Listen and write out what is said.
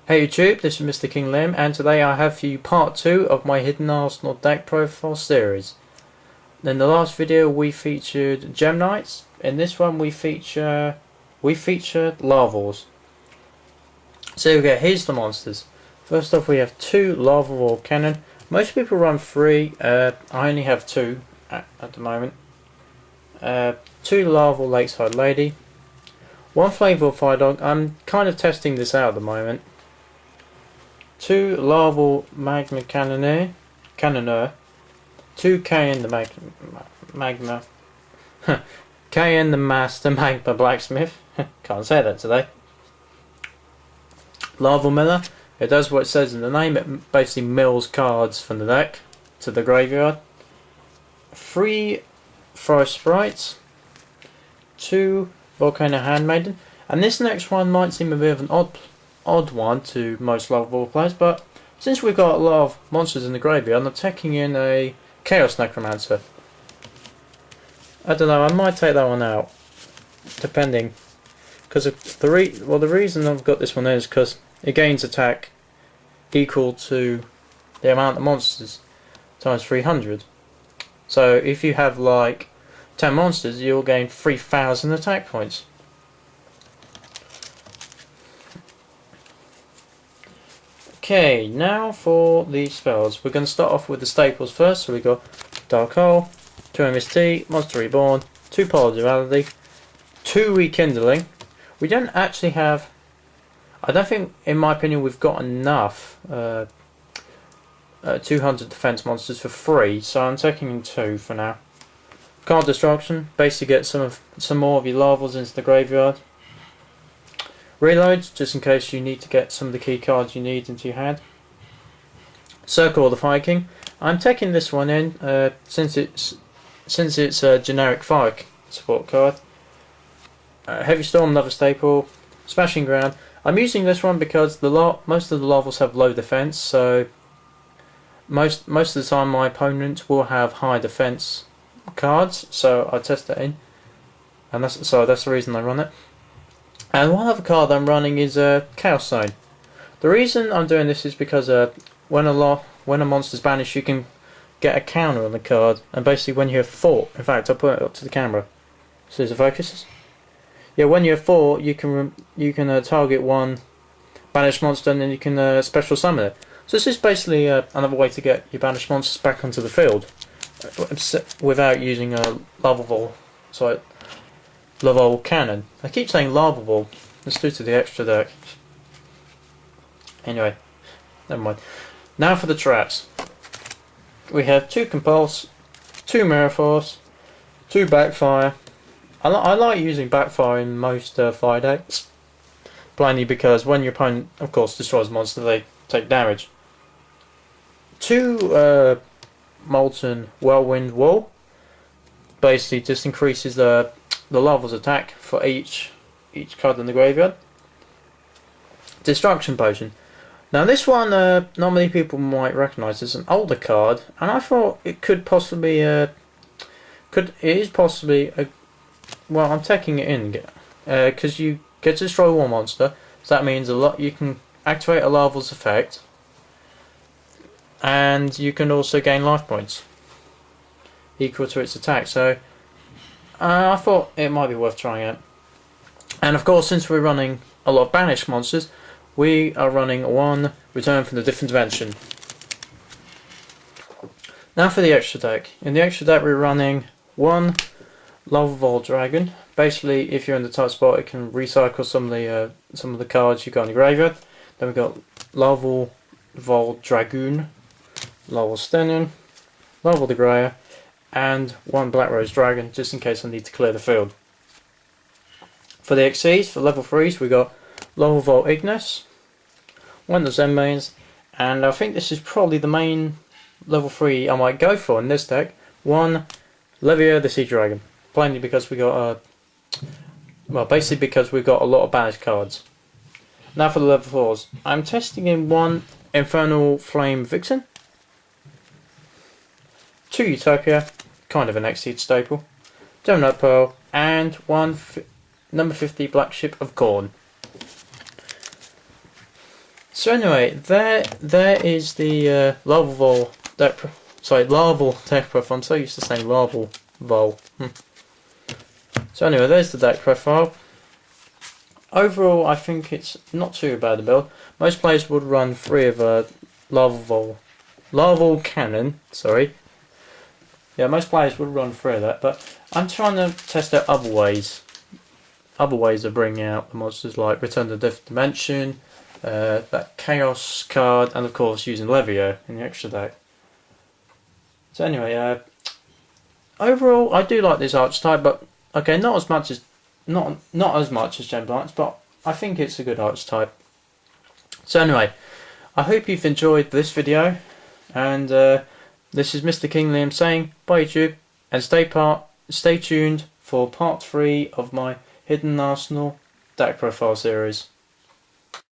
Hey YouTube, this is Mr. King Lim, and today I have for you part 2 of my Hidden Arsenal deck profile series. In the last video we featured Gem Knights. In this one we feature Lavals. So here's the monsters. First off we have 2 Lava Wall Cannon. Most people run 3, I only have 2 at the moment. 2 Lava Lakeside Lady, 1 Flavorful Fire Dog. I'm kind of testing this out at the moment. 2 Laval Magma Cannoneer, 2 Kayan the Magma, Kayan the Master Magma Blacksmith, can't say that today. Lava Miller, it does what it says in the name, it basically mills cards from the deck to the graveyard. 3 Forest Sprites, 2 Volcano Handmaiden, and this next one might seem a bit of an odd one to most Lava Ball players, but since we've got a lot of monsters in the graveyard, I'm taking in a Chaos Necromancer. I don't know, I might take that one out, depending, because the reason I've got this one is because it gains attack equal to the amount of monsters times 300. So if you have like 10 monsters, you'll gain 3,000 attack points. Okay, now for the spells. We're going to start off with the staples first. So we got Dark Hole, 2 MST, Monster Reborn, 2 Polar Duality, 2 Rekindling. We don't actually have, I don't think, in my opinion, we've got enough 200 defense monsters for free, so I'm taking in 2 for now. Card Destruction, basically get some more of your Lavals into the graveyard. Reloads, just in case you need to get some of the key cards you need into your hand. Circle of the Fire King. I'm taking this one in since it's a generic fire support card. Heavy Storm, another staple. Smashing Ground. I'm using this one because most of the Lavals have low defense, so most of the time my opponent will have high defense cards, so I test that in, and that's the reason I run it. And one other card I'm running is Chaos Zone. The reason I'm doing this is because when a monster's banished, you can get a counter on the card, and basically when you have 4, in fact I'll put it up to the camera so it focuses. Yeah, when you have 4, you can target 1 banished monster, and then you can special summon it. So this is basically another way to get your banished monsters back onto the field without using a Laval Cannon. I keep saying Lava Ball. Let's do to the extra deck. Anyway, never mind. Now for the traps. We have 2 Compulse, 2 Mirror Force, 2 Backfire. I like using Backfire in most fire decks, plainly because when your opponent, of course, destroys a monster, they take damage. 2 Molten Whirlwind Wall. Basically, just increases the Laval's attack for each card in the graveyard. Destruction Potion. Now this one, not many people might recognise as an older card, and I thought it could possibly, well, I'm taking it in, because you get to destroy 1 monster, so that means you can activate a Laval's effect, and you can also gain life points equal to its attack, so I thought it might be worth trying it. And of course, since we're running a lot of banished monsters, we are running 1 Return from the Different Dimension. Now for the extra deck. In the extra deck we're running 1 Laval Dragon. Basically, if you're in the tight spot, it can recycle some of the cards you got in the graveyard. Then we've got Laval Dragoon, Laval Stenion, Laval the Grayer, and 1 Black Rose Dragon, just in case I need to clear the field. For the XCs, for level 3s, we got Laval Ignis, 1 of Zen mains, and I think this is probably the main level 3 I might go for in this deck, 1 Levia the Sea Dragon, plainly because we got basically because we've got a lot of banished cards. Now for the level 4s, I'm testing in 1 Infernal Flame Vixen, 2 Utopia, kind of an Exceed staple, Donut Pearl, and 1 number 50 Black Ship of Corn. So anyway, there is the Laval deck. Laval deck profile. I'm so used to saying Laval Vol. So anyway, there's the deck profile. Overall, I think it's not too bad a build. Most players would run 3 of a Laval cannon. Sorry. Yeah, most players would run 3 of that, but I'm trying to test out other ways of bringing out the monsters, like Return to the Different Dimension, that Chaos card, and of course using Levio in the extra deck. So anyway, overall, I do like this archetype, but okay, not as much as Gem Blights, but I think it's a good archetype. So anyway, I hope you've enjoyed this video, and this is Mr. King Liam saying bye YouTube, and stay tuned for part 3 of my Hidden Arsenal deck profile series.